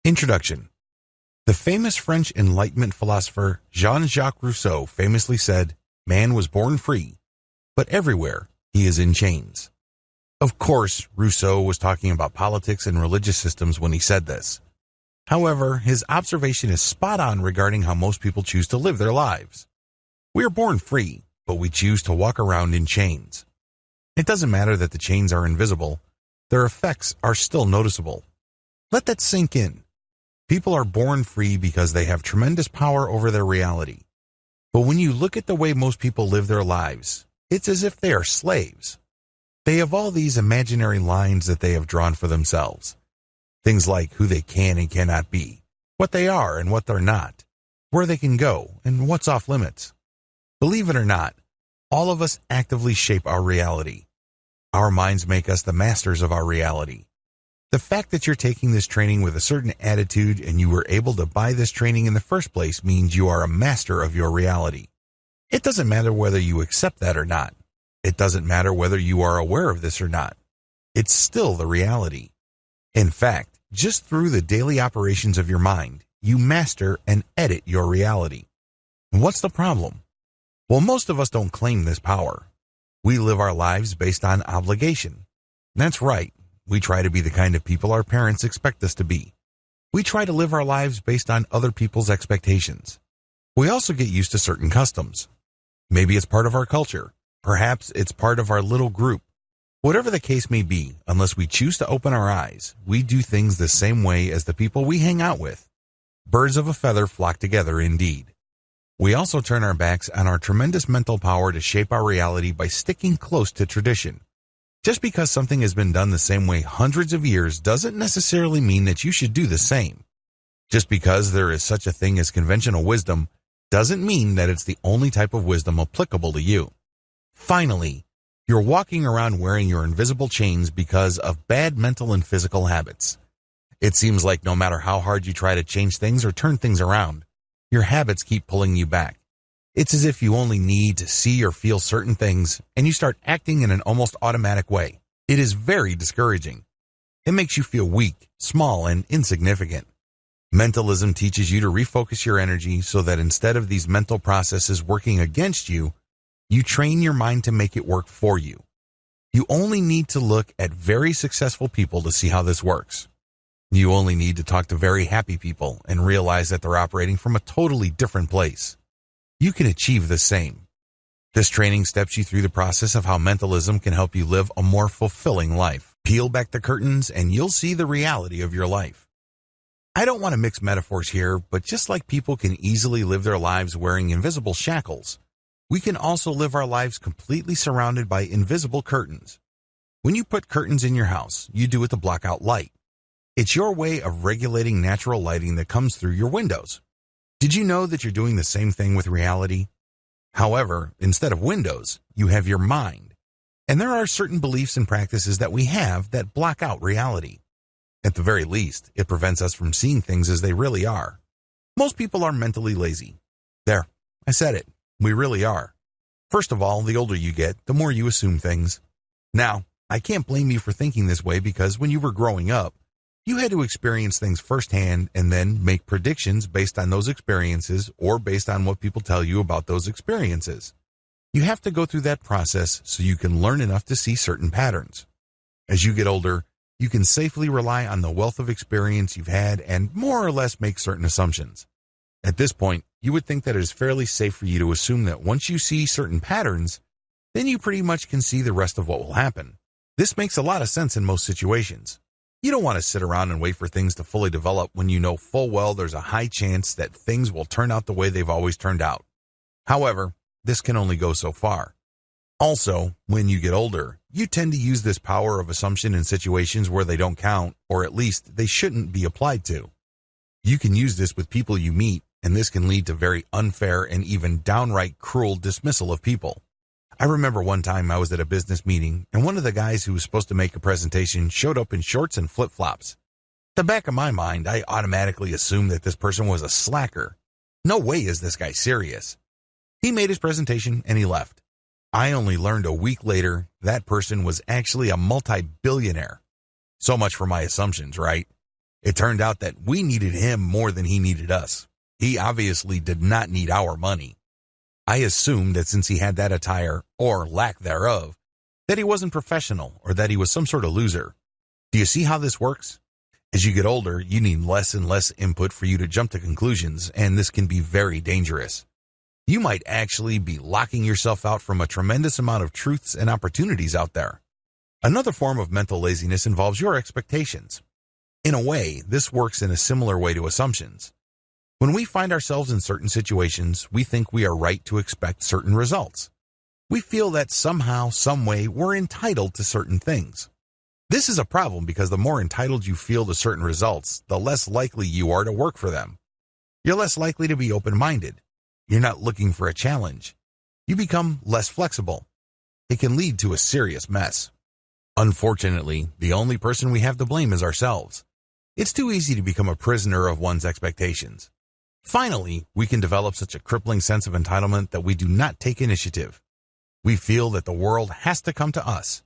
Introduction. The famous French Enlightenment philosopher Jean-Jacques Rousseau famously said, "Man was born free, but everywhere he is in chains." Of course, Rousseau was talking about politics and religious systems when he said this. However, his observation is spot on regarding how most people choose to live their lives. We are born free, but we choose to walk around in chains. It doesn't matter that the chains are invisible, their effects are still noticeable. Let that sink in. People are born free because they have tremendous power over their reality. But when you look at the way most people live their lives, it's as if they are slaves. They have all these imaginary lines that they have drawn for themselves. Things like who they can and cannot be, what they are and what they're not, where they can go and what's off limits. Believe it or not, all of us actively shape our reality. Our minds make us the masters of our reality. The fact that you're taking this training with a certain attitude and you were able to buy this training in the first place means you are a master of your reality. It doesn't matter whether you accept that or not. It doesn't matter whether you are aware of this or not. It's still the reality. In fact, just through the daily operations of your mind, you master and edit your reality. And what's the problem? Well, most of us don't claim this power. We live our lives based on obligation. That's right. We try to be the kind of people our parents expect us to be. We try to live our lives based on other people's expectations. We also get used to certain customs. Maybe it's part of our culture. Perhaps it's part of our little group. Whatever the case may be, unless we choose to open our eyes, we do things the same way as the people we hang out with. Birds of a feather flock together indeed. We also turn our backs on our tremendous mental power to shape our reality by sticking close to tradition. Just because something has been done the same way hundreds of years doesn't necessarily mean that you should do the same. Just because there is such a thing as conventional wisdom doesn't mean that it's the only type of wisdom applicable to you. Finally, you're walking around wearing your invisible chains because of bad mental and physical habits. It seems like no matter how hard you try to change things or turn things around, your habits keep pulling you back. It's as if you only need to see or feel certain things, and you start acting in an almost automatic way. It is very discouraging. It makes you feel weak, small, and insignificant. Mentalism teaches you to refocus your energy so that instead of these mental processes working against you, you train your mind to make it work for you. You only need to look at very successful people to see how this works. You only need to talk to very happy people and realize that they're operating from a totally different place. You can achieve the same. This training steps you through the process of how mentalism can help you live a more fulfilling life. Peel back the curtains and you'll see the reality of your life. I don't want to mix metaphors here, but just like people can easily live their lives wearing invisible shackles, we can also live our lives completely surrounded by invisible curtains. When you put curtains in your house, you do it to block out light. It's your way of regulating natural lighting that comes through your windows. Did you know that you're doing the same thing with reality? However, instead of windows, you have your mind. And there are certain beliefs and practices that we have that block out reality. At the very least, it prevents us from seeing things as they really are. Most people are mentally lazy. There, I said it. We really are. First of all, the older you get, the more you assume things. Now, I can't blame you for thinking this way because when you were growing up, you had to experience things firsthand and then make predictions based on those experiences or based on what people tell you about those experiences. You have to go through that process so you can learn enough to see certain patterns. As you get older, you can safely rely on the wealth of experience you've had and more or less make certain assumptions. At this point, you would think that it is fairly safe for you to assume that once you see certain patterns, then you pretty much can see the rest of what will happen. This makes a lot of sense in most situations. You don't want to sit around and wait for things to fully develop when you know full well there's a high chance that things will turn out the way they've always turned out. However, this can only go so far. Also, when you get older, you tend to use this power of assumption in situations where they don't count, or at least they shouldn't be applied to. You can use this with people you meet, and this can lead to very unfair and even downright cruel dismissal of people. I remember one time I was at a business meeting, and one of the guys who was supposed to make a presentation showed up in shorts and flip-flops. The back of my mind, I automatically assumed that this person was a slacker. No way is this guy serious. He made his presentation and he left. I only learned a week later that person was actually a multi-billionaire. So much for my assumptions, right? It turned out that we needed him more than he needed us. He obviously did not need our money. I assumed that since he had that attire, or lack thereof, that he wasn't professional or that he was some sort of loser. Do you see how this works? As you get older, you need less and less input for you to jump to conclusions, and this can be very dangerous. You might actually be locking yourself out from a tremendous amount of truths and opportunities out there. Another form of mental laziness involves your expectations. In a way, this works in a similar way to assumptions. When we find ourselves in certain situations, we think we are right to expect certain results. We feel that somehow, some way, we're entitled to certain things. This is a problem because the more entitled you feel to certain results, the less likely you are to work for them. You're less likely to be open-minded. You're not looking for a challenge. You become less flexible. It can lead to a serious mess. Unfortunately, the only person we have to blame is ourselves. It's too easy to become a prisoner of one's expectations. Finally, we can develop such a crippling sense of entitlement that we do not take initiative. We feel that the world has to come to us.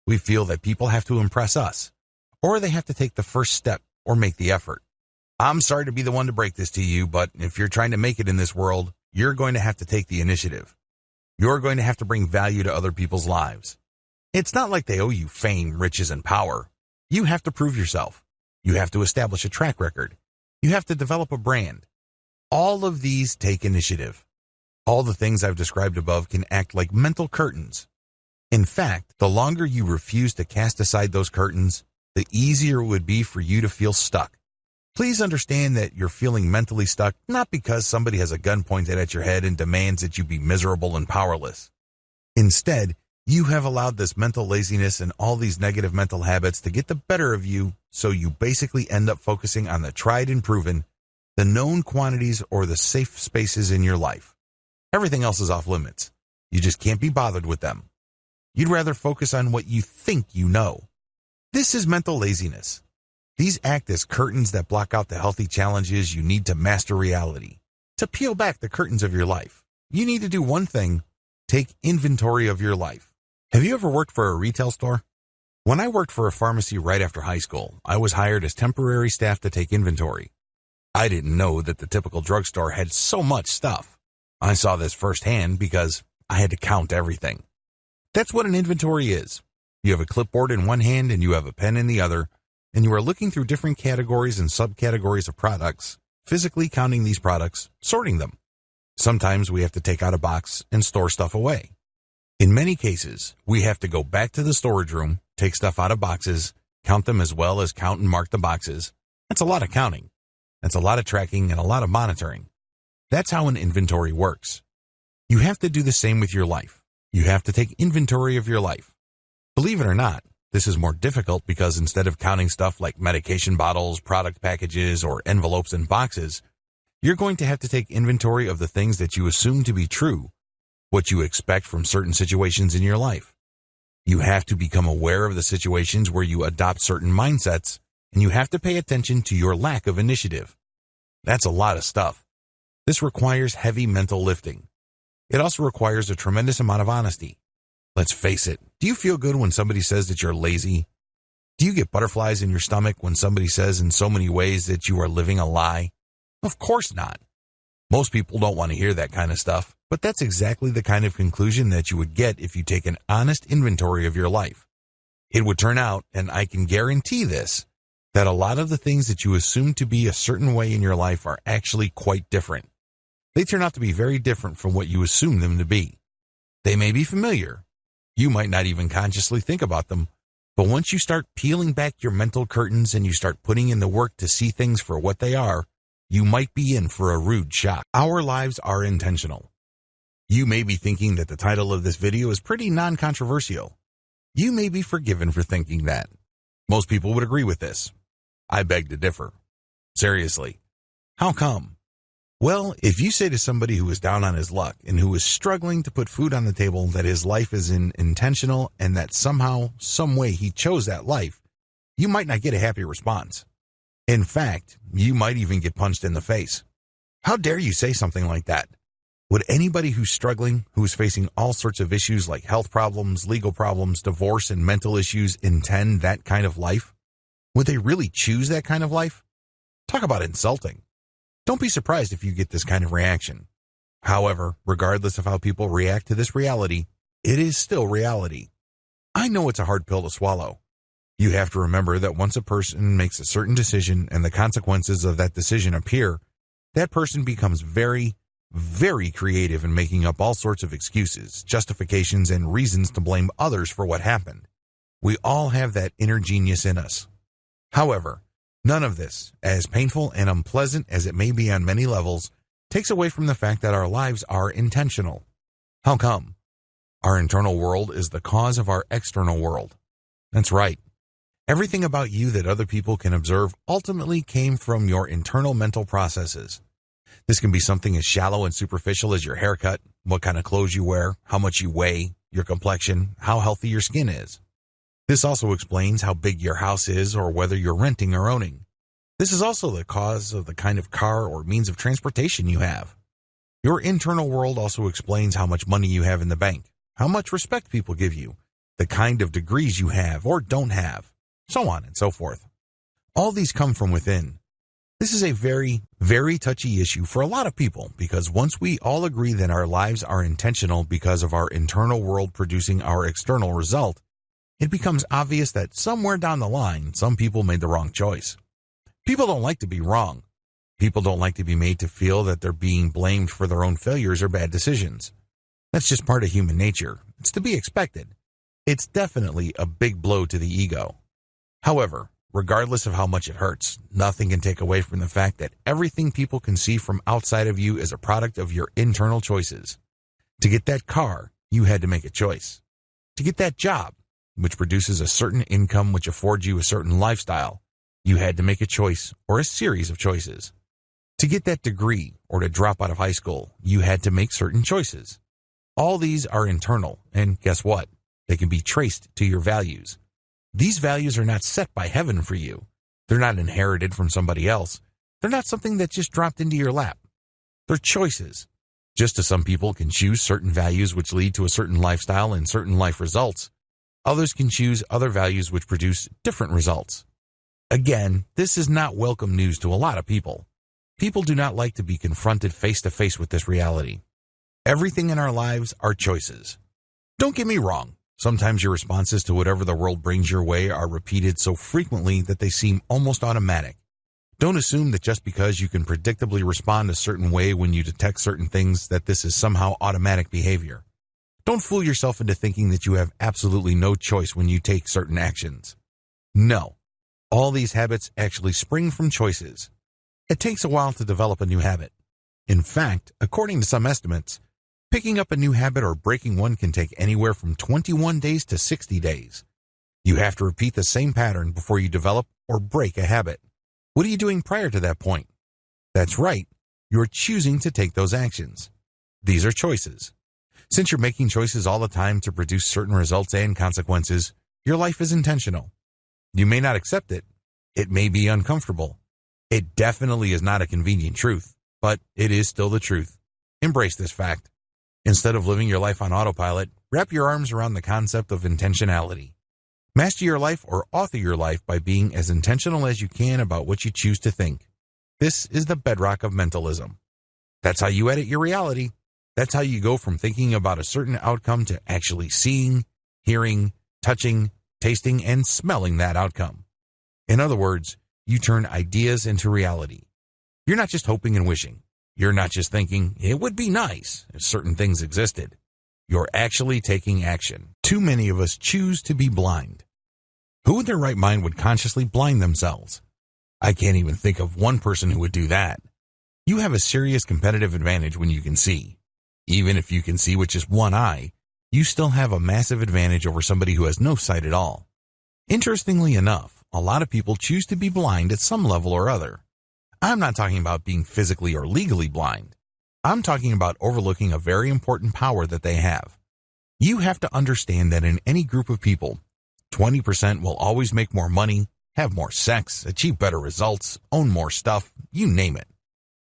We feel that people have to impress us, or they have to take the first step or make the effort. I'm sorry to be the one to break this to you, but if you're trying to make it in this world, you're going to have to take the initiative. You're going to have to bring value to other people's lives. It's not like they owe you fame, riches, and power. You have to prove yourself. You have to establish a track record. You have to develop a brand. All of these take initiative. All the things I've described above can act like mental curtains. In fact, the longer you refuse to cast aside those curtains, the easier it would be for you to feel stuck. Please understand that you're feeling mentally stuck not because somebody has a gun pointed at your head and demands that you be miserable and powerless. Instead, you have allowed this mental laziness and all these negative mental habits to get the better of you, so you basically end up focusing on the tried and proven, the known quantities or the safe spaces in your life. Everything else is off limits. You just can't be bothered with them. You'd rather focus on what you think you know. This is mental laziness. These act as curtains that block out the healthy challenges you need to master reality. To peel back the curtains of your life, you need to do one thing: take inventory of your life. Have you ever worked for a retail store? When I worked for a pharmacy right after high school, I was hired as temporary staff to take inventory. I didn't know that the typical drugstore had so much stuff. I saw this firsthand because I had to count everything. That's what an inventory is. You have a clipboard in one hand and you have a pen in the other, and you are looking through different categories and subcategories of products, physically counting these products, sorting them. Sometimes we have to take out a box and store stuff away. In many cases, we have to go back to the storage room, take stuff out of boxes, count them as well as count and mark the boxes. That's a lot of counting. That's a lot of tracking and a lot of monitoring. That's how an inventory works. You have to do the same with your life. You have to take inventory of your life. Believe it or not, this is more difficult because instead of counting stuff like medication bottles, product packages, or envelopes and boxes, you're going to have to take inventory of the things that you assume to be true, what you expect from certain situations in your life. You have to become aware of the situations where you adopt certain mindsets, and you have to pay attention to your lack of initiative. That's a lot of stuff. This requires heavy mental lifting. It also requires a tremendous amount of honesty. Let's face it, do you feel good when somebody says that you're lazy? Do you get butterflies in your stomach when somebody says in so many ways that you are living a lie? Of course not. Most people don't want to hear that kind of stuff, but that's exactly the kind of conclusion that you would get if you take an honest inventory of your life. It would turn out, and I can guarantee this, that a lot of the things that you assume to be a certain way in your life are actually quite different. They turn out to be very different from what you assume them to be. They may be familiar. You might not even consciously think about them, but once you start peeling back your mental curtains and you start putting in the work to see things for what they are, you might be in for a rude shock. Our lives are intentional. You may be thinking that the title of this video is pretty non-controversial. You may be forgiven for thinking that. Most people would agree with this. I beg to differ. Seriously. How come? Well, if you say to somebody who is down on his luck and who is struggling to put food on the table that his life is intentional and that somehow, some way he chose that life, you might not get a happy response. In fact, you might even get punched in the face. How dare you say something like that? Would anybody who's struggling, who is facing all sorts of issues like health problems, legal problems, divorce, and mental issues intend that kind of life? Would they really choose that kind of life? Talk about insulting. Don't be surprised if you get this kind of reaction. However, regardless of how people react to this reality, it is still reality. I know it's a hard pill to swallow. You have to remember that once a person makes a certain decision and the consequences of that decision appear, that person becomes very, very creative in making up all sorts of excuses, justifications, and reasons to blame others for what happened. We all have that inner genius in us. However, none of this, as painful and unpleasant as it may be on many levels, takes away from the fact that our lives are intentional. How come? Our internal world is the cause of our external world. That's right. Everything about you that other people can observe ultimately came from your internal mental processes. This can be something as shallow and superficial as your haircut, what kind of clothes you wear, how much you weigh, your complexion, how healthy your skin is. This also explains how big your house is or whether you're renting or owning. This is also the cause of the kind of car or means of transportation you have. Your internal world also explains how much money you have in the bank, how much respect people give you, the kind of degrees you have or don't have, so on and so forth. All these come from within. This is a very, very touchy issue for a lot of people because once we all agree that our lives are intentional because of our internal world producing our external result, it becomes obvious that somewhere down the line, some people made the wrong choice. People don't like to be wrong. People don't like to be made to feel that they're being blamed for their own failures or bad decisions. That's just part of human nature. It's to be expected. It's definitely a big blow to the ego. However, regardless of how much it hurts, nothing can take away from the fact that everything people can see from outside of you is a product of your internal choices. To get that car, you had to make a choice. To get that job, which produces a certain income which affords you a certain lifestyle, you had to make a choice or a series of choices. To get that degree or to drop out of high school, you had to make certain choices. All these are internal, and guess what? They can be traced to your values. These values are not set by heaven for you. They're not inherited from somebody else. They're not something that just dropped into your lap. They're choices. Just as some people can choose certain values which lead to a certain lifestyle and certain life results, others can choose other values which produce different results. Again, this is not welcome news to a lot of people. People do not like to be confronted face to face with this reality. Everything in our lives are choices. Don't get me wrong. Sometimes your responses to whatever the world brings your way are repeated so frequently that they seem almost automatic. Don't assume that just because you can predictably respond a certain way when you detect certain things that this is somehow automatic behavior. Don't fool yourself into thinking that you have absolutely no choice when you take certain actions. No. All these habits actually spring from choices. It takes a while to develop a new habit. In fact, according to some estimates, picking up a new habit or breaking one can take anywhere from 21 days to 60 days. You have to repeat the same pattern before you develop or break a habit. What are you doing prior to that point? That's right, you're choosing to take those actions. These are choices. Since you're making choices all the time to produce certain results and consequences, your life is intentional. You may not accept it. It may be uncomfortable. It definitely is not a convenient truth, but it is still the truth. Embrace this fact. Instead of living your life on autopilot, wrap your arms around the concept of intentionality. Master your life or author your life by being as intentional as you can about what you choose to think. This is the bedrock of mentalism. That's how you edit your reality. That's how you go from thinking about a certain outcome to actually seeing, hearing, touching, tasting, and smelling that outcome. In other words, you turn ideas into reality. You're not just hoping and wishing. You're not just thinking, it would be nice if certain things existed. You're actually taking action. Too many of us choose to be blind. Who in their right mind would consciously blind themselves? I can't even think of one person who would do that. You have a serious competitive advantage when you can see. Even if you can see with just one eye, you still have a massive advantage over somebody who has no sight at all. Interestingly enough, a lot of people choose to be blind at some level or other. I'm not talking about being physically or legally blind. I'm talking about overlooking a very important power that they have. You have to understand that in any group of people, 20% will always make more money, have more sex, achieve better results, own more stuff, you name it.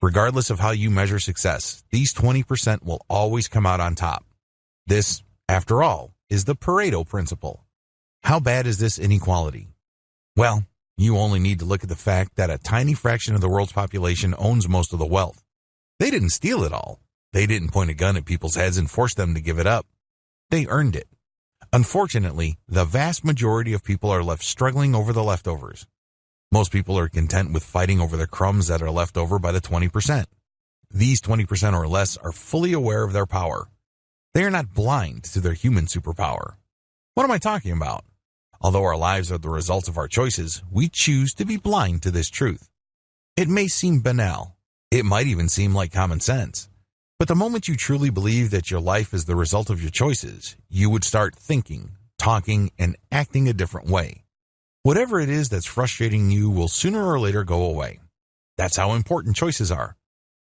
Regardless of how you measure success, these 20% will always come out on top. This, after all, is the Pareto principle. How bad is this inequality? Well, You only need to look at the fact that a tiny fraction of the world's population owns most of the wealth. They didn't steal it all. They didn't point a gun at people's heads and force them to give it up. They earned it. Unfortunately, the vast majority of people are left struggling over the leftovers. Most people are content with fighting over the crumbs that are left over by the 20%. These 20% or less are fully aware of their power. They are not blind to their human superpower. What am I talking about? Although our lives are the results of our choices, we choose to be blind to this truth. It may seem banal. It might even seem like common sense. But the moment you truly believe that your life is the result of your choices, you would start thinking, talking, and acting a different way. Whatever it is that's frustrating you will sooner or later go away. That's how important choices are.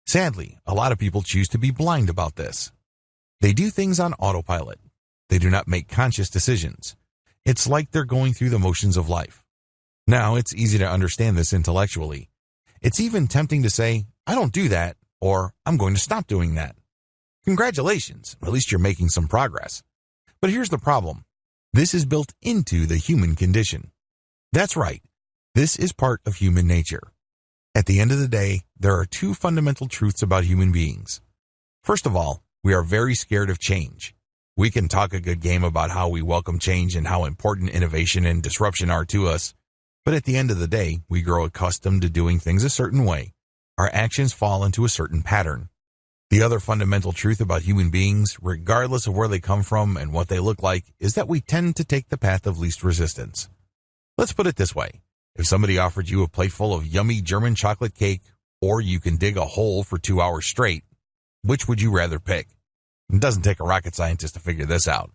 Sadly, a lot of people choose to be blind about this. They do things on autopilot. They do not make conscious decisions. It's like they're going through the motions of life. Now, it's easy to understand this intellectually. It's even tempting to say, I don't do that, or I'm going to stop doing that. Congratulations, at least you're making some progress. But here's the problem. This is built into the human condition. That's right. This is part of human nature. At the end of the day, there are two fundamental truths about human beings. First of all, we are very scared of change. We can talk a good game about how we welcome change and how important innovation and disruption are to us, but at the end of the day, we grow accustomed to doing things a certain way. Our actions fall into a certain pattern. The other fundamental truth about human beings, regardless of where they come from and what they look like, is that we tend to take the path of least resistance. Let's put it this way. If somebody offered you a plate full of yummy German chocolate cake, or you can dig a hole for 2 hours straight, which would you rather pick? It doesn't take a rocket scientist to figure this out.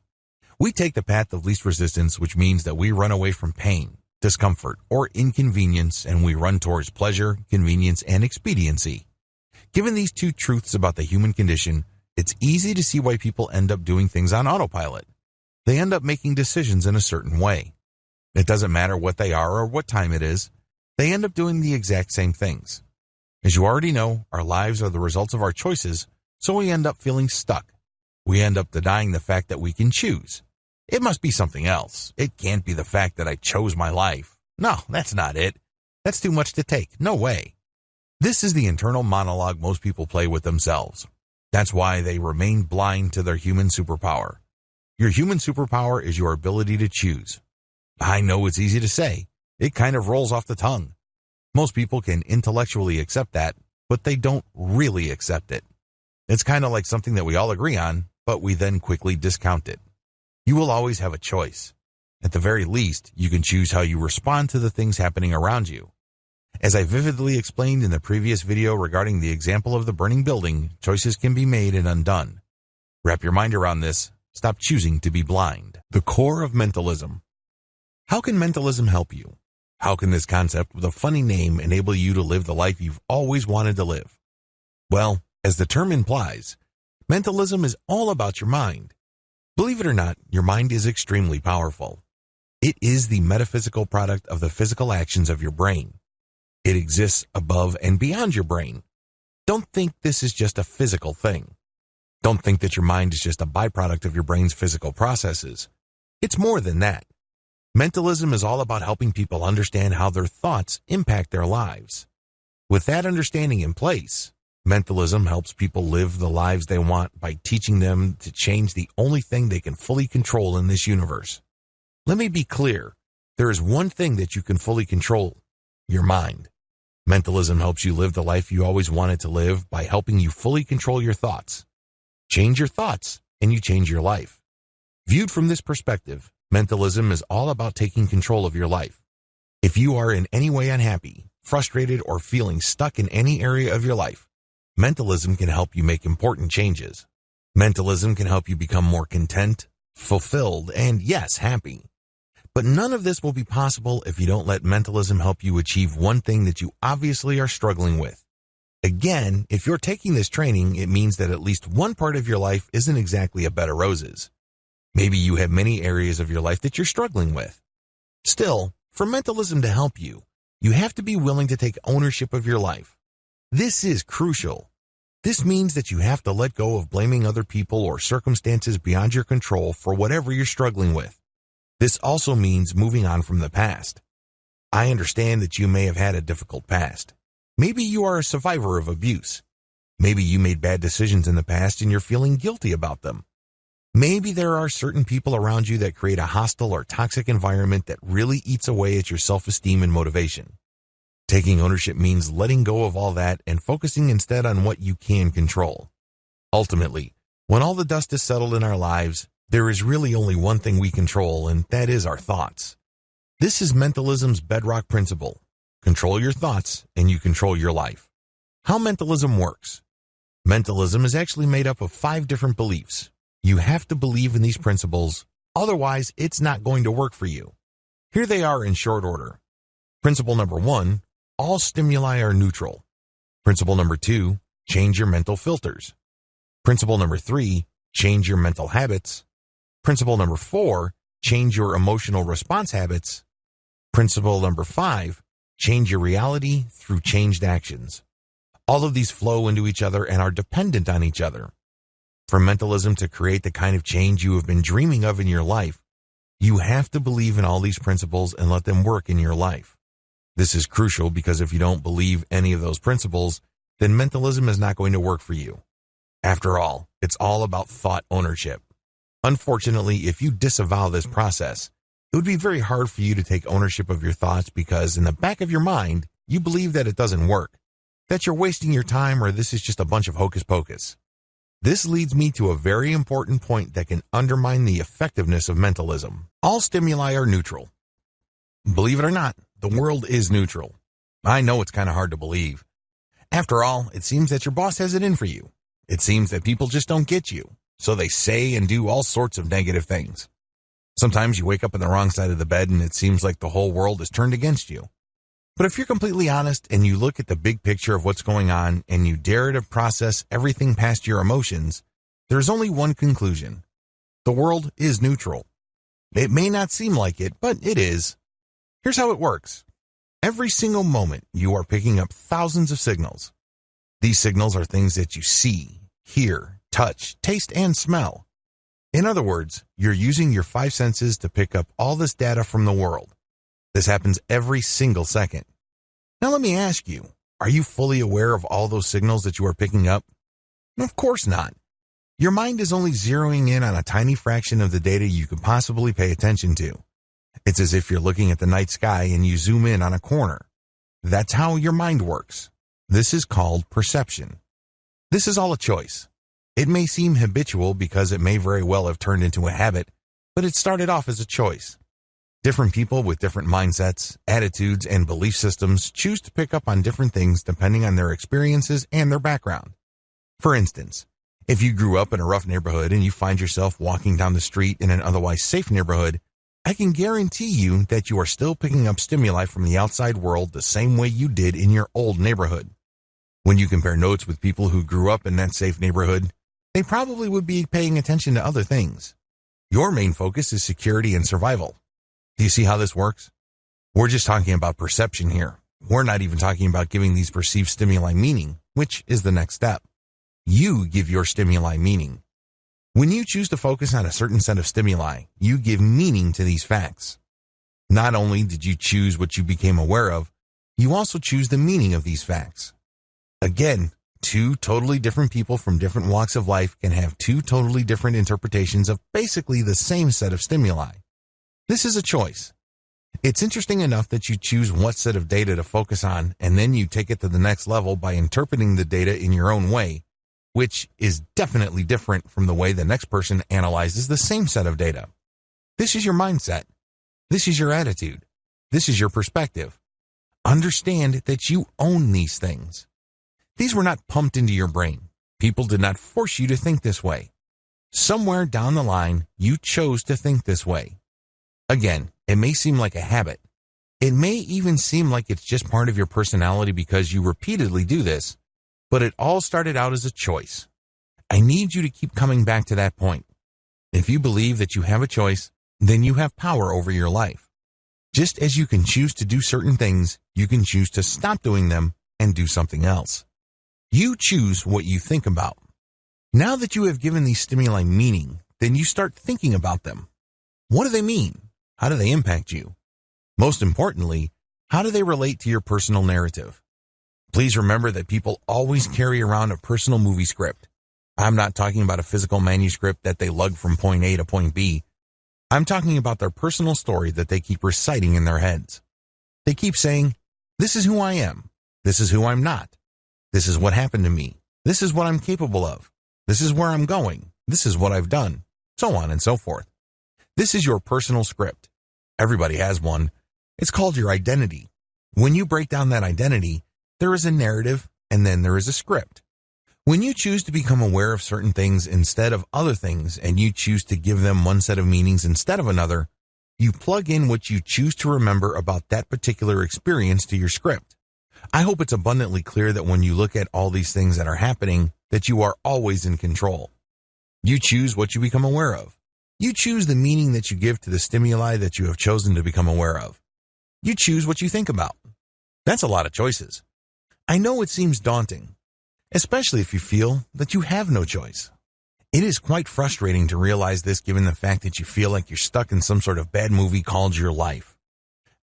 We take the path of least resistance, which means that we run away from pain, discomfort, or inconvenience, and we run towards pleasure, convenience, and expediency. Given these two truths about the human condition, it's easy to see why people end up doing things on autopilot. They end up making decisions in a certain way. It doesn't matter what they are or what time it is. They end up doing the exact same things. As you already know, our lives are the results of our choices, so we end up feeling stuck. We end up denying the fact that we can choose. It must be something else. It can't be the fact that I chose my life. No, that's not it. That's too much to take. No way. This is the internal monologue most people play with themselves. That's why they remain blind to their human superpower. Your human superpower is your ability to choose. I know it's easy to say. It kind of rolls off the tongue. Most people can intellectually accept that, but they don't really accept it. It's kind of like something that we all agree on, but we then quickly discount it. You will always have a choice. At the very least, you can choose how you respond to the things happening around you. As I vividly explained in the previous video regarding the example of the burning building, choices can be made and undone. Wrap your mind around this. Stop choosing to be blind. The core of mentalism. How can mentalism help you? How can this concept with a funny name enable you to live the life you've always wanted to live? Well, as the term implies, mentalism is all about your mind. Believe it or not, your mind is extremely powerful. It is the metaphysical product of the physical actions of your brain. It exists above and beyond your brain. Don't think this is just a physical thing. Don't think that your mind is just a byproduct of your brain's physical processes. It's more than that. Mentalism is all about helping people understand how their thoughts impact their lives. With that understanding in place, mentalism helps people live the lives they want by teaching them to change the only thing they can fully control in this universe. Let me be clear. There is one thing that you can fully control: your mind. Mentalism helps you live the life you always wanted to live by helping you fully control your thoughts. Change your thoughts, and you change your life. Viewed from this perspective, mentalism is all about taking control of your life. If you are in any way unhappy, frustrated, or feeling stuck in any area of your life, mentalism can help you make important changes. Mentalism can help you become more content, fulfilled, and yes, happy. But none of this will be possible if you don't let mentalism help you achieve one thing that you obviously are struggling with. Again, if you're taking this training, it means that at least one part of your life isn't exactly a bed of roses. Maybe you have many areas of your life that you're struggling with. Still, for mentalism to help you, you have to be willing to take ownership of your life. This is crucial. This means that you have to let go of blaming other people or circumstances beyond your control for whatever you're struggling with. This also means moving on from the past. I understand that you may have had a difficult past. Maybe you are a survivor of abuse. Maybe you made bad decisions in the past and you're feeling guilty about them. Maybe there are certain people around you that create a hostile or toxic environment that really eats away at your self-esteem and motivation. Taking ownership means letting go of all that and focusing instead on what you can control. Ultimately, when all the dust is settled in our lives, there is really only one thing we control, and that is our thoughts. This is mentalism's bedrock principle. Control your thoughts and you control your life. How mentalism works. Mentalism is actually made up of 5 different beliefs. You have to believe in these principles, otherwise it's not going to work for you. Here they are in short order. Principle number 1, all stimuli are neutral. Principle number 2, change your mental filters. Principle number 3, change your mental habits. Principle number 4, change your emotional response habits. Principle number 5, change your reality through changed actions. All of these flow into each other and are dependent on each other. For mentalism to create the kind of change you have been dreaming of in your life, you have to believe in all these principles and let them work in your life. This is crucial because if you don't believe any of those principles, then mentalism is not going to work for you. After all, it's all about thought ownership. Unfortunately, if you disavow this process, it would be very hard for you to take ownership of your thoughts because in the back of your mind, you believe that it doesn't work, that you're wasting your time or this is just a bunch of hocus pocus. This leads me to a very important point that can undermine the effectiveness of mentalism. All stimuli are neutral. Believe it or not, the world is neutral. I know it's kind of hard to believe. After all, it seems that your boss has it in for you. It seems that people just don't get you, so they say and do all sorts of negative things. Sometimes you wake up on the wrong side of the bed and it seems like the whole world is turned against you. But if you're completely honest and you look at the big picture of what's going on and you dare to process everything past your emotions, there's only one conclusion. The world is neutral. It may not seem like it, but it is. Here's how it works. Every single moment you are picking up thousands of signals. These signals are things that you see, hear, touch, taste, and smell. In other words, you're using your 5 senses to pick up all this data from the world. This happens every single second. Now let me ask you, are you fully aware of all those signals that you are picking up? Of course not. Your mind is only zeroing in on a tiny fraction of the data you could possibly pay attention to. It's as if you're looking at the night sky and you zoom in on a corner. That's how your mind works. This is called perception. This is all a choice. It may seem habitual because it may very well have turned into a habit, but it started off as a choice. Different people with different mindsets, attitudes, and belief systems choose to pick up on different things depending on their experiences and their background. For instance, if you grew up in a rough neighborhood and you find yourself walking down the street in an otherwise safe neighborhood, I can guarantee you that you are still picking up stimuli from the outside world the same way you did in your old neighborhood. When you compare notes with people who grew up in that safe neighborhood, they probably would be paying attention to other things. Your main focus is security and survival. Do you see how this works? We're just talking about perception here. We're not even talking about giving these perceived stimuli meaning, which is the next step. You give your stimuli meaning. When you choose to focus on a certain set of stimuli, you give meaning to these facts. Not only did you choose what you became aware of, you also choose the meaning of these facts. Again, 2 totally different people from different walks of life can have 2 totally different interpretations of basically the same set of stimuli. This is a choice. It's interesting enough that you choose what set of data to focus on, and then you take it to the next level by interpreting the data in your own way, which is definitely different from the way the next person analyzes the same set of data. This is your mindset. This is your attitude. This is your perspective. Understand that you own these things. These were not pumped into your brain. People did not force you to think this way. Somewhere down the line, you chose to think this way. Again, it may seem like a habit. It may even seem like it's just part of your personality because you repeatedly do this, but it all started out as a choice. I need you to keep coming back to that point. If you believe that you have a choice, then you have power over your life. Just as you can choose to do certain things, you can choose to stop doing them and do something else. You choose what you think about. Now that you have given these stimuli meaning, then you start thinking about them. What do they mean? How do they impact you? Most importantly, How do they relate to your personal narrative? Please remember that people always carry around a personal movie script. I'm not talking about a physical manuscript that they lug from point A to point B. I'm talking about their personal story that they keep reciting in their heads. They keep saying, this is who I am. This is who I'm not. This is what happened to me. This is what I'm capable of. This is where I'm going. This is what I've done. So on and so forth. This is your personal script. Everybody has one. It's called your identity. When you break down that identity, there is a narrative and then there is a script. When you choose to become aware of certain things instead of other things and you choose to give them one set of meanings instead of another, you plug in what you choose to remember about that particular experience to your script. I hope it's abundantly clear that when you look at all these things that are happening, that you are always in control. You choose what you become aware of. You choose the meaning that you give to the stimuli that you have chosen to become aware of. You choose what you think about. That's a lot of choices. I know it seems daunting, especially if you feel that you have no choice. It is quite frustrating to realize this given the fact that you feel like you're stuck in some sort of bad movie called your life.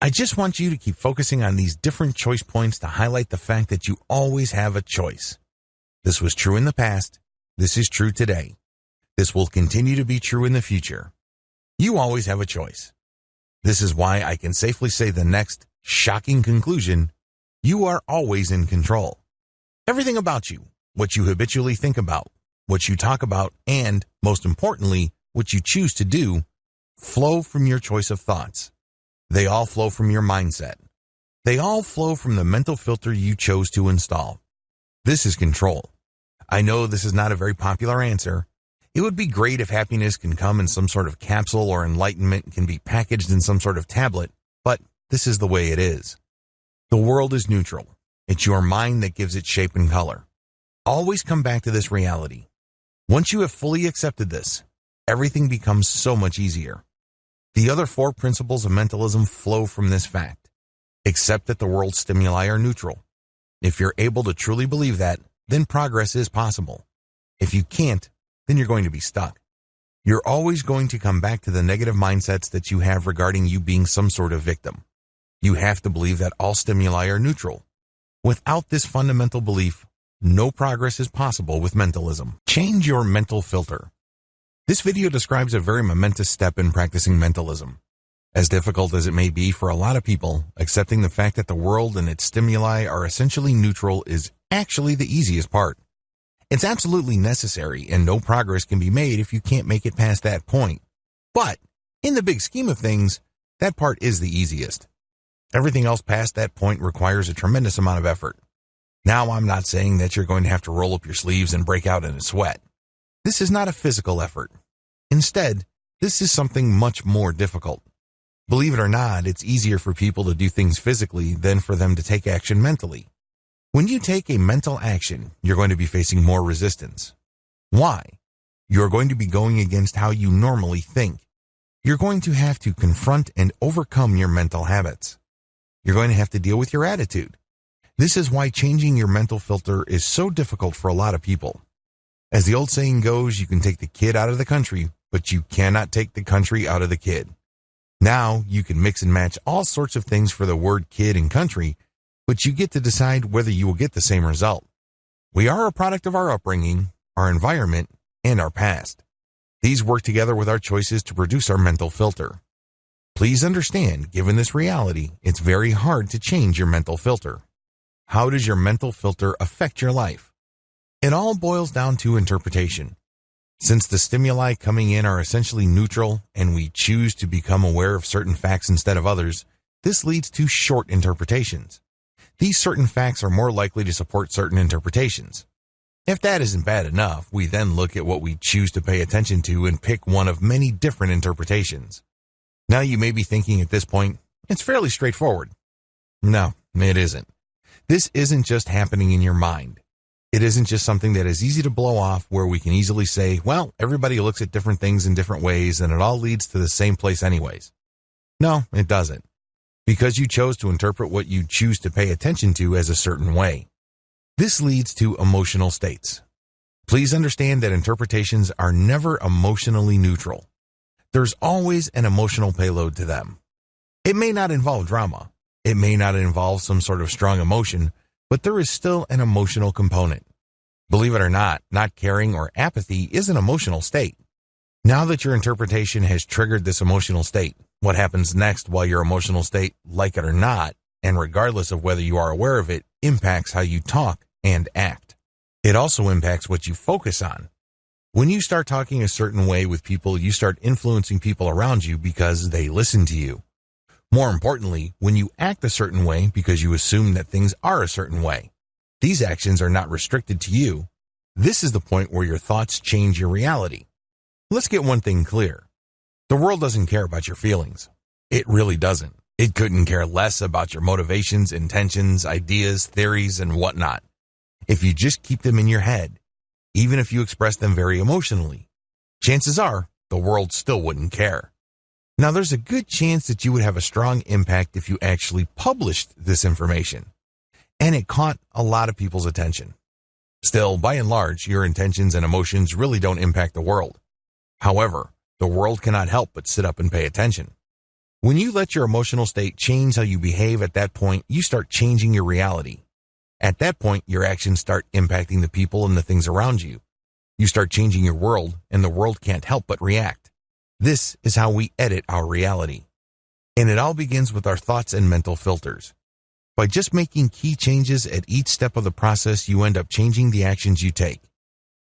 I just want you to keep focusing on these different choice points to highlight the fact that you always have a choice. This was true in the past. This is true today. This will continue to be true in the future. You always have a choice. This is why I can safely say the next shocking conclusion: you are always in control. Everything about you, what you habitually think about, what you talk about, and, most importantly, what you choose to do, flow from your choice of thoughts. They all flow from your mindset. They all flow from the mental filter you chose to install. This is control. I know this is not a very popular answer. It would be great if happiness can come in some sort of capsule or enlightenment can be packaged in some sort of tablet, but this is the way it is. The world is neutral. It's your mind that gives it shape and color. Always come back to this reality. Once you have fully accepted this, everything becomes so much easier. The other 4 principles of mentalism flow from this fact. Accept that the world's stimuli are neutral. If you're able to truly believe that, then progress is possible. If you can't, then you're going to be stuck. You're always going to come back to the negative mindsets that you have regarding you being some sort of victim. You have to believe that all stimuli are neutral. Without this fundamental belief, no progress is possible with mentalism. Change your mental filter. This video describes a very momentous step in practicing mentalism. As difficult as it may be for a lot of people, accepting the fact that the world and its stimuli are essentially neutral is actually the easiest part. It's absolutely necessary, and no progress can be made if you can't make it past that point. But, in the big scheme of things, that part is the easiest. Everything else past that point requires a tremendous amount of effort. Now, I'm not saying that you're going to have to roll up your sleeves and break out in a sweat. This is not a physical effort. Instead, this is something much more difficult. Believe it or not, it's easier for people to do things physically than for them to take action mentally. When you take a mental action, you're going to be facing more resistance. Why? You're going to be going against how you normally think. You're going to have to confront and overcome your mental habits. You're going to have to deal with your attitude. This is why changing your mental filter is so difficult for a lot of people. As the old saying goes, you can take the kid out of the country, but you cannot take the country out of the kid. Now, you can mix and match all sorts of things for the word kid and country, but you get to decide whether you will get the same result. We are a product of our upbringing, our environment, and our past. These work together with our choices to produce our mental filter. Please understand, given this reality, it's very hard to change your mental filter. How does your mental filter affect your life? It all boils down to interpretation. Since the stimuli coming in are essentially neutral and we choose to become aware of certain facts instead of others, this leads to short interpretations. These certain facts are more likely to support certain interpretations. If that isn't bad enough, we then look at what we choose to pay attention to and pick one of many different interpretations. Now you may be thinking at this point, it's fairly straightforward. No, it isn't. This isn't just happening in your mind. It isn't just something that is easy to blow off where we can easily say, well, everybody looks at different things in different ways and it all leads to the same place anyways. No, it doesn't. Because you chose to interpret what you choose to pay attention to as a certain way. This leads to emotional states. Please understand that interpretations are never emotionally neutral. There's always an emotional payload to them. It may not involve drama. It may not involve some sort of strong emotion, but there is still an emotional component. Believe it or not caring or apathy is an emotional state. Now that your interpretation has triggered this emotional state, what happens next while your emotional state, like it or not, and regardless of whether you are aware of it, impacts how you talk and act. It also impacts what you focus on. When you start talking a certain way with people, you start influencing people around you because they listen to you. More importantly, when you act a certain way because you assume that things are a certain way, these actions are not restricted to you. This is the point where your thoughts change your reality. Let's get one thing clear. The world doesn't care about your feelings. It really doesn't. It couldn't care less about your motivations, intentions, ideas, theories, and whatnot. If you just keep them in your head, even if you express them very emotionally, chances are the world still wouldn't care. Now, there's a good chance that you would have a strong impact if you actually published this information, and it caught a lot of people's attention. Still, by and large, your intentions and emotions really don't impact the world. However, the world cannot help but sit up and pay attention. When you let your emotional state change how you behave, at that point, you start changing your reality. At that point, your actions start impacting the people and the things around you. You start changing your world, and the world can't help but react. This is how we edit our reality. And it all begins with our thoughts and mental filters. By just making key changes at each step of the process, you end up changing the actions you take.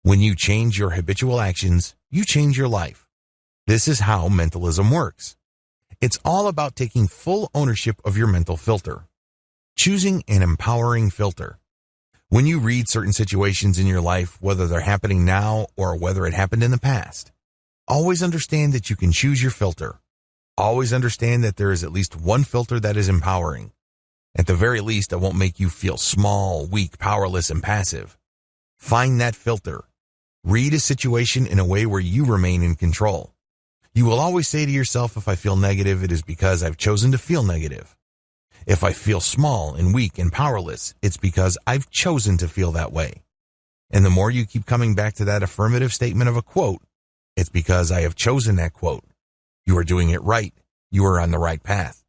When you change your habitual actions, you change your life. This is how mentalism works. It's all about taking full ownership of your mental filter. Choosing an empowering filter. When you read certain situations in your life, whether they're happening now or whether it happened in the past, always understand that you can choose your filter. Always understand that there is at least one filter that is empowering. At the very least, it won't make you feel small, weak, powerless, and passive. Find that filter. Read a situation in a way where you remain in control. You will always say to yourself, if I feel negative, it is because I've chosen to feel negative. If I feel small and weak and powerless, it's because I've chosen to feel that way. And the more you keep coming back to that affirmative statement of a quote, it's because I have chosen that quote. You are doing it right. You are on the right path.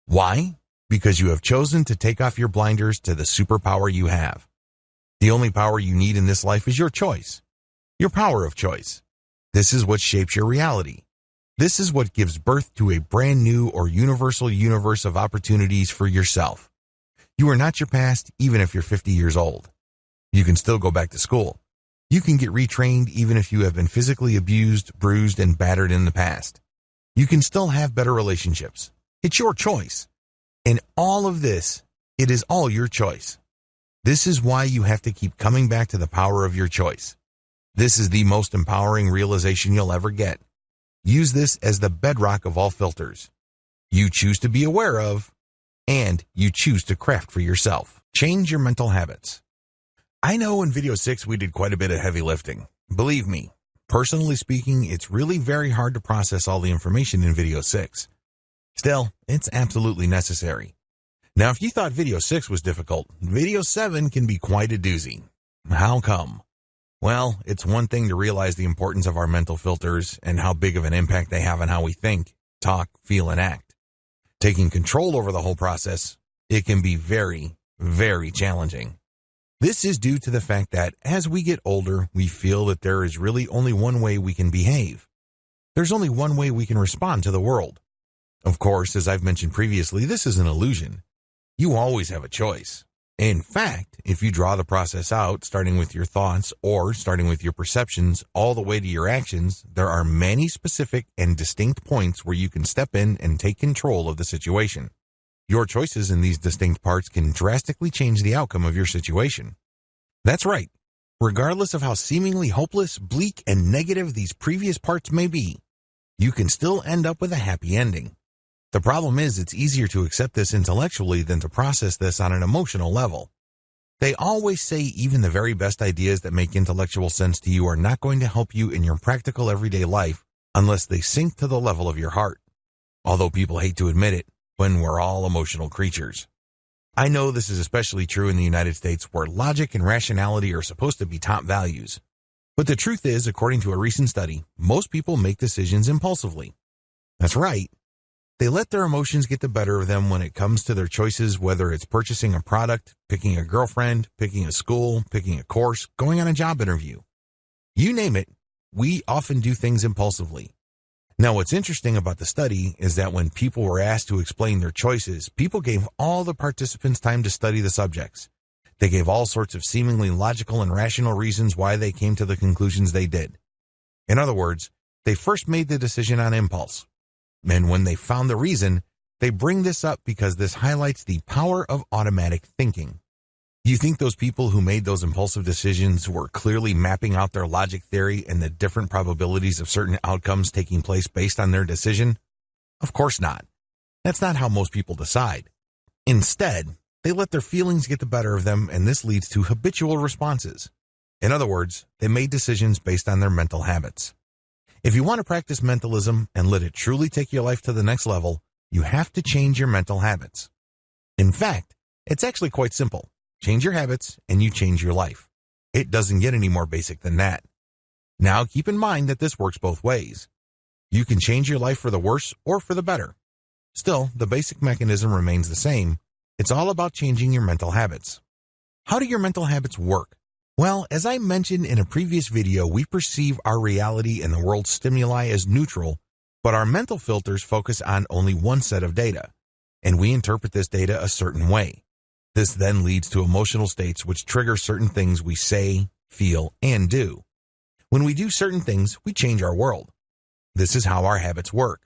Why? Because you have chosen to take off your blinders to the superpower you have. The only power you need in this life is your choice. Your power of choice. This is what shapes your reality. This is what gives birth to a brand new or universal universe of opportunities for yourself. You are not your past, even if you're 50 years old. You can still go back to school. You can get retrained even if you have been physically abused, bruised, and battered in the past. You can still have better relationships. It's your choice. In all of this, it is all your choice. This is why you have to keep coming back to the power of your choice. This is the most empowering realization you'll ever get. Use this as the bedrock of all filters. You choose to be aware of, and you choose to craft for yourself. Change your mental habits. I know in video 6 we did quite a bit of heavy lifting. Believe me, personally speaking, it's really very hard to process all the information in video 6. Still, it's absolutely necessary. Now, if you thought video 6 was difficult, video 7 can be quite a doozy. How come? Well, it's one thing to realize the importance of our mental filters and how big of an impact they have on how we think, talk, feel, and act. Taking control over the whole process, it can be very, very challenging. This is due to the fact that as we get older, we feel that there is really only one way we can behave. There's only one way we can respond to the world. Of course, as I've mentioned previously, this is an illusion. You always have a choice. In fact, if you draw the process out, starting with your thoughts or starting with your perceptions all the way to your actions, there are many specific and distinct points where you can step in and take control of the situation. Your choices in these distinct parts can drastically change the outcome of your situation. That's right. Regardless of how seemingly hopeless, bleak, and negative these previous parts may be, you can still end up with a happy ending. The problem is it's easier to accept this intellectually than to process this on an emotional level. They always say even the very best ideas that make intellectual sense to you are not going to help you in your practical everyday life unless they sink to the level of your heart. Although people hate to admit it, when we're all emotional creatures. I know this is especially true in the United States where logic and rationality are supposed to be top values. But the truth is, according to a recent study, most people make decisions impulsively. That's right. They let their emotions get the better of them when it comes to their choices, whether it's purchasing a product, picking a girlfriend, picking a school, picking a course, going on a job interview. You name it, we often do things impulsively. Now, what's interesting about the study is that when people were asked to explain their choices, people gave all the participants time to study the subjects. They gave all sorts of seemingly logical and rational reasons why they came to the conclusions they did. In other words, they first made the decision on impulse. And when they found the reason, they bring this up because this highlights the power of automatic thinking. You think those people who made those impulsive decisions were clearly mapping out their logic theory and the different probabilities of certain outcomes taking place based on their decision? Of course not. That's not how most people decide. Instead, they let their feelings get the better of them, and this leads to habitual responses. In other words, they made decisions based on their mental habits. If you want to practice mentalism and let it truly take your life to the next level, you have to change your mental habits. In fact, it's actually quite simple. Change your habits and you change your life. It doesn't get any more basic than that. Now, keep in mind that this works both ways. You can change your life for the worse or for the better. Still, the basic mechanism remains the same. It's all about changing your mental habits. How do your mental habits work? Well, as I mentioned in a previous video, we perceive our reality and the world's stimuli as neutral, but our mental filters focus on only one set of data, and we interpret this data a certain way. This then leads to emotional states which trigger certain things we say, feel, and do. When we do certain things, we change our world. This is how our habits work.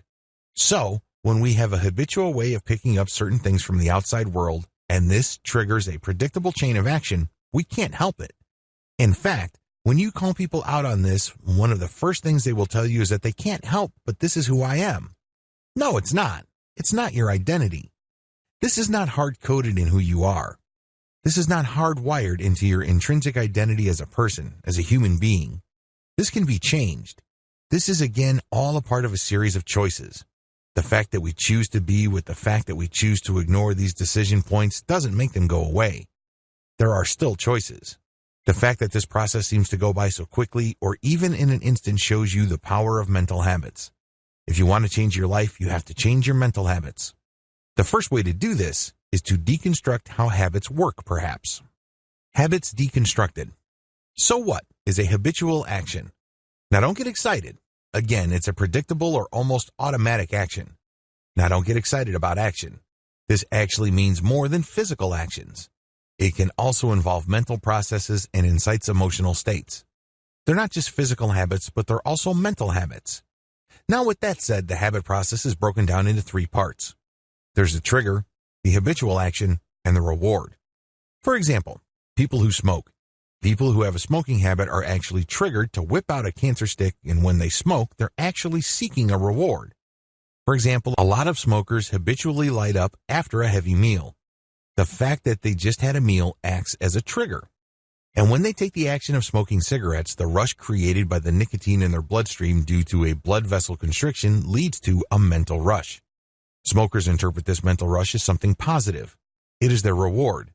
So, when we have a habitual way of picking up certain things from the outside world, and this triggers a predictable chain of action, we can't help it. In fact, when you call people out on this, one of the first things they will tell you is that they can't help, but this is who I am. No, it's not. It's not your identity. This is not hard-coded in who you are. This is not hardwired into your intrinsic identity as a person, as a human being. This can be changed. This is, again, all a part of a series of choices. The fact that we choose to be with the fact that we choose to ignore these decision points doesn't make them go away. There are still choices. The fact that this process seems to go by so quickly or even in an instant shows you the power of mental habits. If you want to change your life, you have to change your mental habits. The first way to do this is to deconstruct how habits work, perhaps. Habits deconstructed. So what is a habitual action? Now don't get excited. Again, it's a predictable or almost automatic action. Now don't get excited about action. This actually means more than physical actions. It can also involve mental processes and incites emotional states. They're not just physical habits, but they're also mental habits. Now with that said, the habit process is broken down into three parts. There's the trigger, the habitual action, and the reward. For example, people who smoke. People who have a smoking habit are actually triggered to whip out a cancer stick, and when they smoke, they're actually seeking a reward. For example, a lot of smokers habitually light up after a heavy meal. The fact that they just had a meal acts as a trigger. And when they take the action of smoking cigarettes, the rush created by the nicotine in their bloodstream due to a blood vessel constriction leads to a mental rush. Smokers interpret this mental rush as something positive. It is their reward.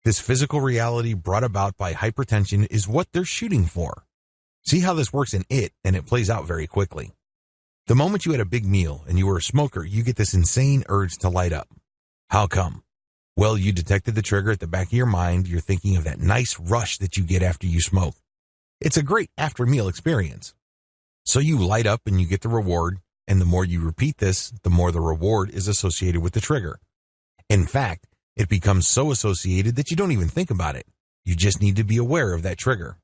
This physical reality brought about by hypertension is what they're shooting for. See how this works in it, and it plays out very quickly. The moment you had a big meal and you were a smoker, you get this insane urge to light up. How come? Well, you detected the trigger at the back of your mind. You're thinking of that nice rush that you get after you smoke. It's a great after-meal experience. So you light up and you get the reward, and the more you repeat this, the more the reward is associated with the trigger. In fact, it becomes so associated that you don't even think about it. You just need to be aware of that trigger.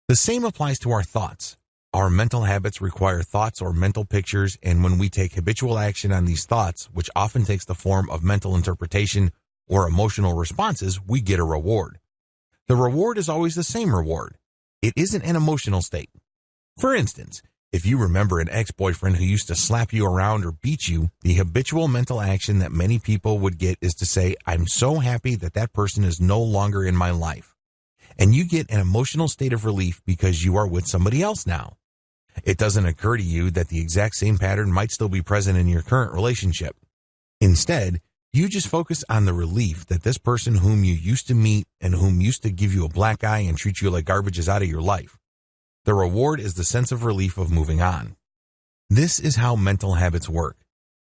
The same applies to our thoughts. Our mental habits require thoughts or mental pictures, and when we take habitual action on these thoughts, which often takes the form of mental interpretation or emotional responses, we get a reward. The reward is always the same reward. It isn't an emotional state. For instance, if you remember an ex-boyfriend who used to slap you around or beat you, the habitual mental action that many people would get is to say, I'm so happy that that person is no longer in my life. And you get an emotional state of relief because you are with somebody else now. It doesn't occur to you that the exact same pattern might still be present in your current relationship. Instead, you just focus on the relief that this person whom you used to meet and whom used to give you a black eye and treat you like garbage is out of your life. The reward is the sense of relief of moving on. This is how mental habits work.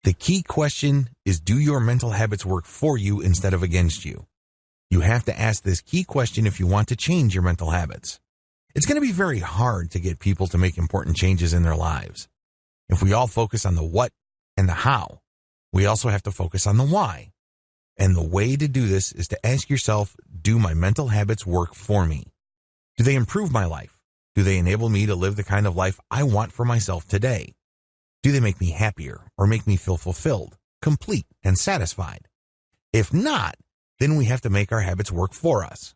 The key question is, do your mental habits work for you instead of against you? You have to ask this key question if you want to change your mental habits. It's going to be very hard to get people to make important changes in their lives. If we all focus on the what and the how, we also have to focus on the why. And the way to do this is to ask yourself, do my mental habits work for me? Do they improve my life? Do they enable me to live the kind of life I want for myself today? Do they make me happier or make me feel fulfilled, complete, and satisfied? If not, then we have to make our habits work for us.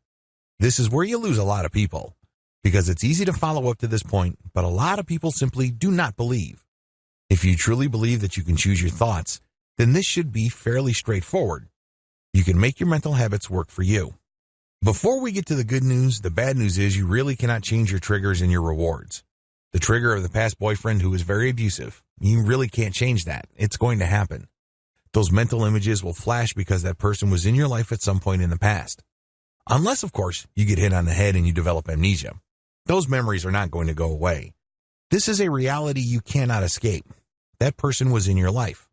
This is where you lose a lot of people, because it's easy to follow up to this point, but a lot of people simply do not believe. If you truly believe that you can choose your thoughts, then this should be fairly straightforward. You can make your mental habits work for you. Before we get to the good news, the bad news is you really cannot change your triggers and your rewards. The trigger of the past boyfriend who was very abusive, you really can't change that. It's going to happen. Those mental images will flash because that person was in your life at some point in the past. Unless, of course, you get hit on the head and you develop amnesia. Those memories are not going to go away. This is a reality you cannot escape. That person was in your life.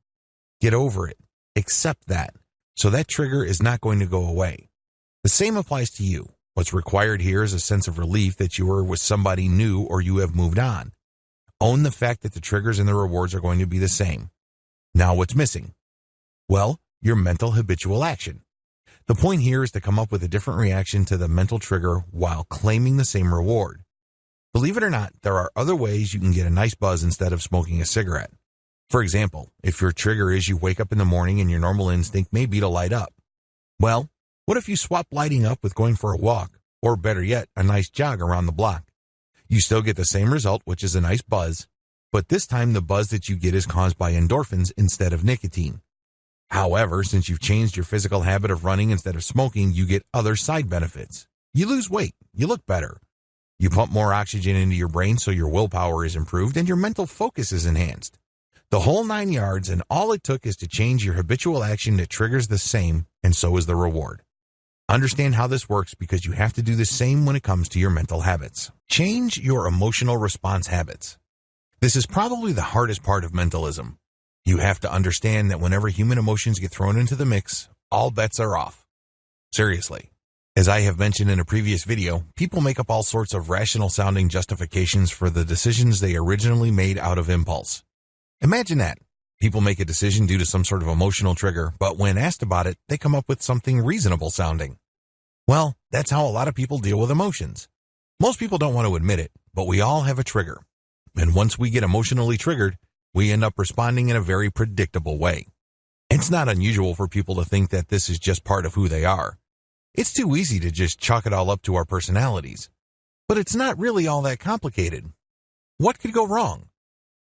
Get over it. Accept that. So that trigger is not going to go away. The same applies to you. What's required here is a sense of relief that you are with somebody new or you have moved on. Own the fact that the triggers and the rewards are going to be the same. Now what's missing? Well, your mental habitual action. The point here is to come up with a different reaction to the mental trigger while claiming the same reward. Believe it or not, there are other ways you can get a nice buzz instead of smoking a cigarette. For example, if your trigger is you wake up in the morning and your normal instinct may be to light up. Well, what if you swap lighting up with going for a walk, or better yet, a nice jog around the block? You still get the same result, which is a nice buzz, but this time the buzz that you get is caused by endorphins instead of nicotine. However, since you've changed your physical habit of running instead of smoking, you get other side benefits. You lose weight, you look better. You pump more oxygen into your brain so your willpower is improved and your mental focus is enhanced. The whole 9 yards, and all it took is to change your habitual action that triggers the same, and so is the reward. Understand how this works because you have to do the same when it comes to your mental habits. Change your emotional response habits. This is probably the hardest part of mentalism. You have to understand that whenever human emotions get thrown into the mix, all bets are off. Seriously. As I have mentioned in a previous video, people make up all sorts of rational-sounding justifications for the decisions they originally made out of impulse. Imagine that. People make a decision due to some sort of emotional trigger, but when asked about it, they come up with something reasonable sounding. Well, that's how a lot of people deal with emotions. Most people don't want to admit it, but we all have a trigger. And once we get emotionally triggered, we end up responding in a very predictable way. It's not unusual for people to think that this is just part of who they are. It's too easy to just chalk it all up to our personalities. But it's not really all that complicated. What could go wrong?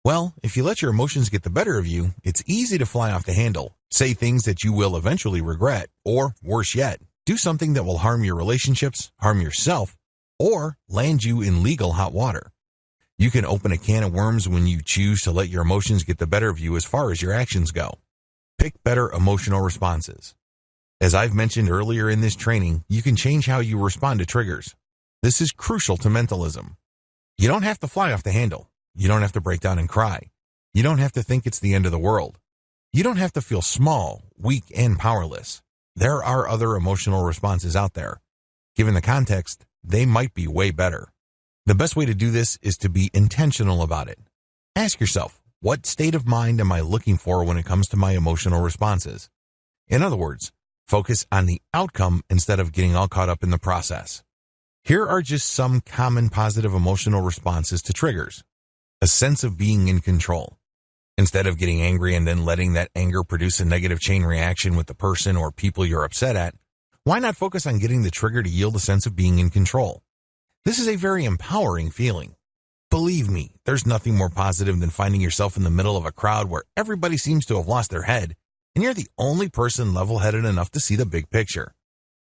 Well, if you let your emotions get the better of you, it's easy to fly off the handle, say things that you will eventually regret, or, worse yet, do something that will harm your relationships, harm yourself, or land you in legal hot water. You can open a can of worms when you choose to let your emotions get the better of you as far as your actions go. Pick better emotional responses. As I've mentioned earlier in this training, you can change how you respond to triggers. This is crucial to mentalism. You don't have to fly off the handle. You don't have to break down and cry. You don't have to think it's the end of the world. You don't have to feel small, weak, and powerless. There are other emotional responses out there. Given the context, they might be way better. The best way to do this is to be intentional about it. Ask yourself, what state of mind am I looking for when it comes to my emotional responses? In other words, focus on the outcome instead of getting all caught up in the process. Here are just some common positive emotional responses to triggers. A sense of being in control. Instead of getting angry and then letting that anger produce a negative chain reaction with the person or people you're upset at, why not focus on getting the trigger to yield a sense of being in control? This is a very empowering feeling. Believe me, there's nothing more positive than finding yourself in the middle of a crowd where everybody seems to have lost their head, and you're the only person level-headed enough to see the big picture.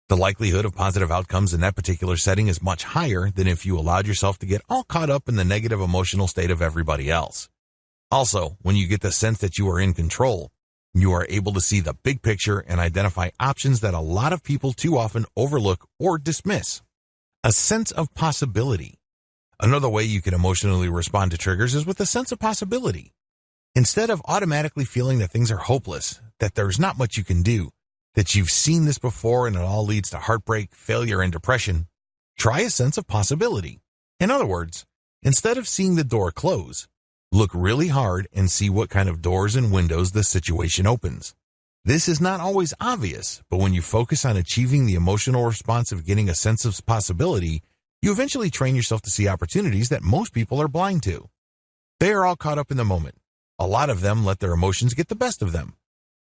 The likelihood of positive outcomes in that particular setting is much higher than if you allowed yourself to get all caught up in the negative emotional state of everybody else. Also, when you get the sense that you are in control, you are able to see the big picture and identify options that a lot of people too often overlook or dismiss. A sense of possibility. Another way you can emotionally respond to triggers is with a sense of possibility. Instead of automatically feeling that things are hopeless, that there's not much you can do, that you've seen this before and it all leads to heartbreak, failure, and depression, try a sense of possibility. In other words, instead of seeing the door close, look really hard and see what kind of doors and windows the situation opens. This is not always obvious, but when you focus on achieving the emotional response of getting a sense of possibility, you eventually train yourself to see opportunities that most people are blind to. They are all caught up in the moment. A lot of them let their emotions get the best of them.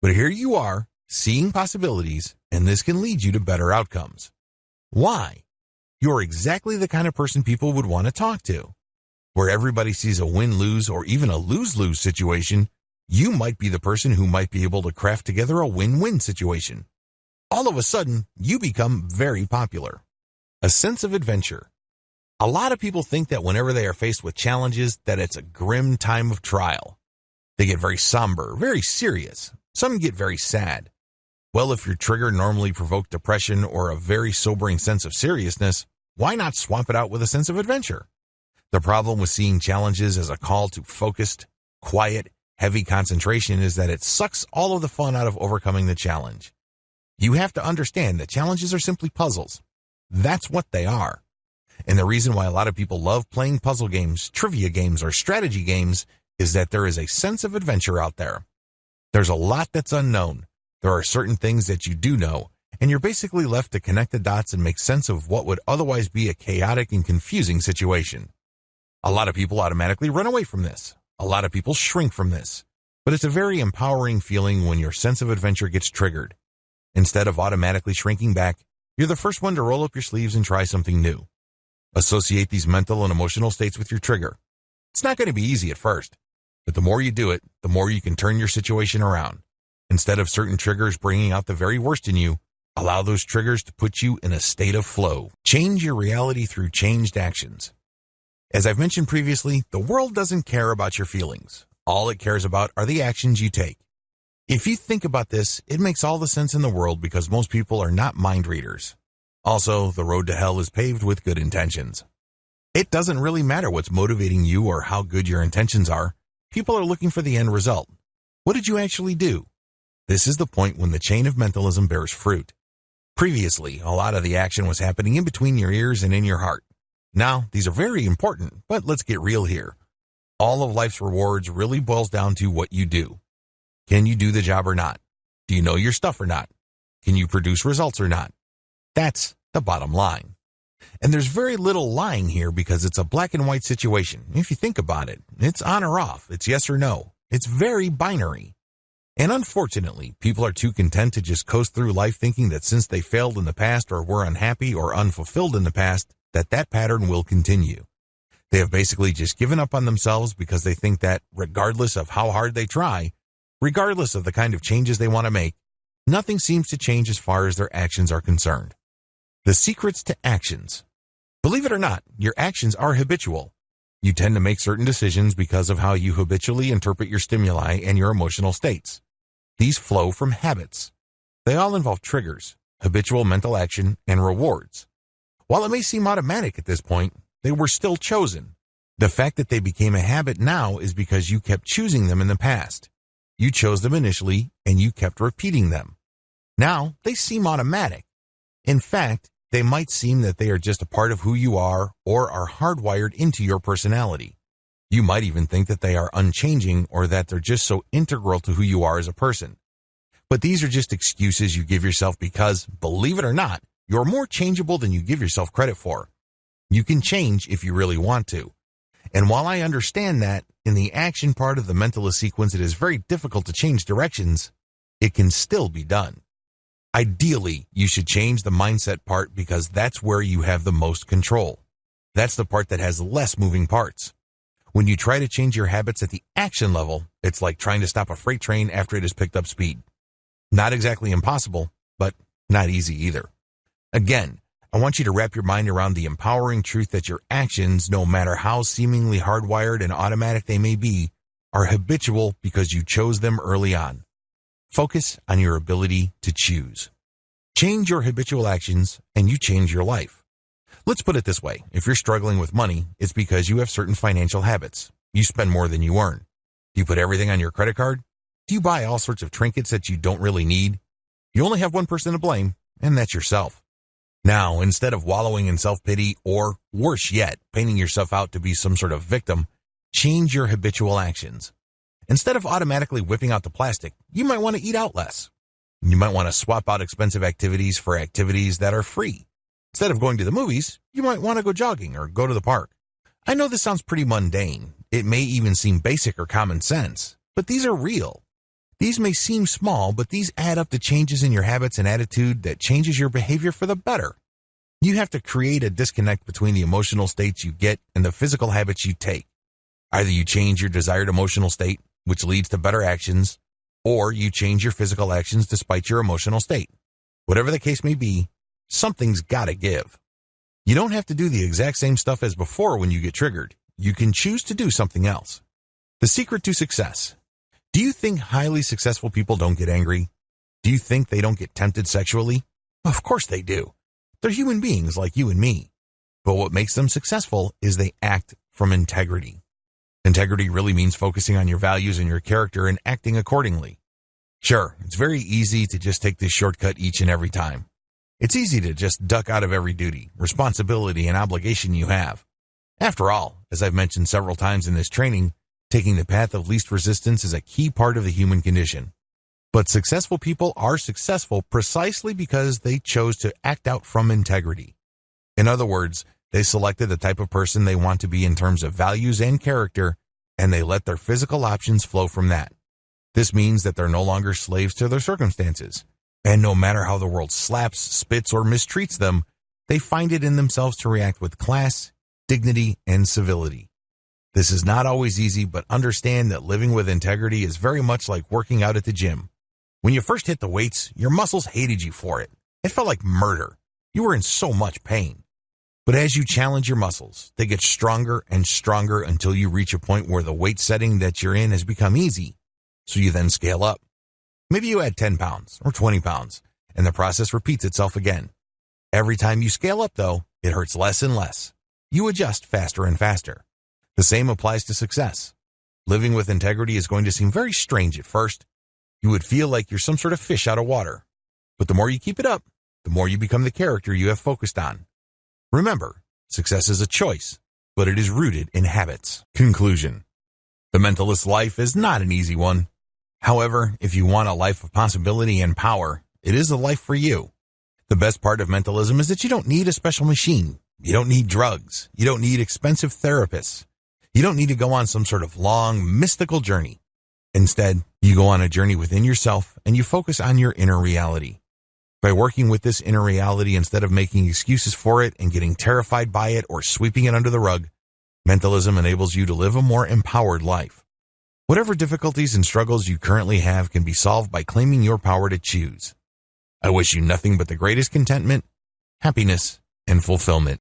But here you are, seeing possibilities, and this can lead you to better outcomes. Why? You're exactly the kind of person people would want to talk to. Where everybody sees a win-lose or even a lose-lose situation, you might be the person who might be able to craft together a win-win situation. All of a sudden, you become very popular. A sense of adventure. A lot of people think that whenever they are faced with challenges, that it's a grim time of trial. They get very somber, very serious. Some get very sad. Well, if your trigger normally provoked depression or a very sobering sense of seriousness, why not swap it out with a sense of adventure? The problem with seeing challenges as a call to focused, quiet, heavy concentration is that it sucks all of the fun out of overcoming the challenge. You have to understand that challenges are simply puzzles. That's what they are. And the reason why a lot of people love playing puzzle games, trivia games, or strategy games is that there is a sense of adventure out there. There's a lot that's unknown. There are certain things that you do know, and you're basically left to connect the dots and make sense of what would otherwise be a chaotic and confusing situation. A lot of people automatically run away from this. A lot of people shrink from this. But it's a very empowering feeling when your sense of adventure gets triggered. Instead of automatically shrinking back, you're the first one to roll up your sleeves and try something new. Associate these mental and emotional states with your trigger. It's not going to be easy at first, but the more you do it, the more you can turn your situation around. Instead of certain triggers bringing out the very worst in you, allow those triggers to put you in a state of flow. Change your reality through changed actions. As I've mentioned previously, the world doesn't care about your feelings. All it cares about are the actions you take. If you think about this, it makes all the sense in the world because most people are not mind readers. Also, the road to hell is paved with good intentions. It doesn't really matter what's motivating you or how good your intentions are. People are looking for the end result. What did you actually do? This is the point when the chain of mentalism bears fruit. Previously, a lot of the action was happening in between your ears and in your heart. Now, these are very important, but let's get real here. All of life's rewards really boils down to what you do. Can you do the job or not? Do you know your stuff or not? Can you produce results or not? That's the bottom line. And there's very little lying here because it's a black and white situation. If you think about it, it's on or off. It's yes or no. It's very binary. And unfortunately, people are too content to just coast through life thinking that since they failed in the past or were unhappy or unfulfilled in the past, that pattern will continue. They have basically just given up on themselves because they think that regardless of how hard they try, regardless of the kind of changes they want to make, nothing seems to change as far as their actions are concerned. The secrets to actions. Believe it or not, your actions are habitual. You tend to make certain decisions because of how you habitually interpret your stimuli and your emotional states. These flow from habits. They all involve triggers, habitual mental action, and rewards. While it may seem automatic at this point, they were still chosen. The fact that they became a habit now is because you kept choosing them in the past. You chose them initially, and you kept repeating them. Now, they seem automatic. In fact, they might seem that they are just a part of who you are or are hardwired into your personality. You might even think that they are unchanging or that they're just so integral to who you are as a person. But these are just excuses you give yourself because, believe it or not, you're more changeable than you give yourself credit for. You can change if you really want to. And while I understand that, in the action part of the mentalist sequence it is very difficult to change directions, it can still be done. Ideally, you should change the mindset part because that's where you have the most control. That's the part that has less moving parts. When you try to change your habits at the action level, it's like trying to stop a freight train after it has picked up speed. Not exactly impossible, but not easy either. Again, I want you to wrap your mind around the empowering truth that your actions, no matter how seemingly hardwired and automatic they may be, are habitual because you chose them early on. Focus on your ability to choose. Change your habitual actions and you change your life. Let's put it this way. If you're struggling with money, it's because you have certain financial habits. You spend more than you earn. Do you put everything on your credit card? Do you buy all sorts of trinkets that you don't really need? You only have one person to blame, and that's yourself. Now, instead of wallowing in self-pity or, worse yet, painting yourself out to be some sort of victim, change your habitual actions. Instead of automatically whipping out the plastic, you might want to eat out less. You might want to swap out expensive activities for activities that are free. Instead of going to the movies, you might want to go jogging or go to the park. I know this sounds pretty mundane. It may even seem basic or common sense, but these are real. These may seem small, but these add up to changes in your habits and attitude that changes your behavior for the better. You have to create a disconnect between the emotional states you get and the physical habits you take. Either you change your desired emotional state, which leads to better actions, or you change your physical actions despite your emotional state. Whatever the case may be, something's gotta give. You don't have to do the exact same stuff as before when you get triggered. You can choose to do something else. The secret to success. Do you think highly successful people don't get angry? Do you think they don't get tempted sexually? Of course they do. They're human beings like you and me. But what makes them successful is they act from integrity. Integrity really means focusing on your values and your character and acting accordingly. Sure, it's very easy to just take this shortcut each and every time. It's easy to just duck out of every duty, responsibility, and obligation you have. After all, as I've mentioned several times in this training, taking the path of least resistance is a key part of the human condition. But successful people are successful precisely because they chose to act out from integrity. In other words, they selected the type of person they want to be in terms of values and character, and they let their physical options flow from that. This means that they're no longer slaves to their circumstances. And no matter how the world slaps, spits, or mistreats them, they find it in themselves to react with class, dignity, and civility. This is not always easy, but understand that living with integrity is very much like working out at the gym. When you first hit the weights, your muscles hated you for it. It felt like murder. You were in so much pain. But as you challenge your muscles, they get stronger and stronger until you reach a point where the weight setting that you're in has become easy. So you then scale up. Maybe you add 10 pounds or 20 pounds, and the process repeats itself again. Every time you scale up, though, it hurts less and less. You adjust faster and faster. The same applies to success. Living with integrity is going to seem very strange at first. You would feel like you're some sort of fish out of water. But the more you keep it up, the more you become the character you have focused on. Remember, success is a choice, but it is rooted in habits. Conclusion. The mentalist's life is not an easy one. However, if you want a life of possibility and power, it is a life for you. The best part of mentalism is that you don't need a special machine. You don't need drugs. You don't need expensive therapists. You don't need to go on some sort of long, mystical journey. Instead, you go on a journey within yourself and you focus on your inner reality. By working with this inner reality instead of making excuses for it and getting terrified by it or sweeping it under the rug, mentalism enables you to live a more empowered life. Whatever difficulties and struggles you currently have can be solved by claiming your power to choose. I wish you nothing but the greatest contentment, happiness, and fulfillment.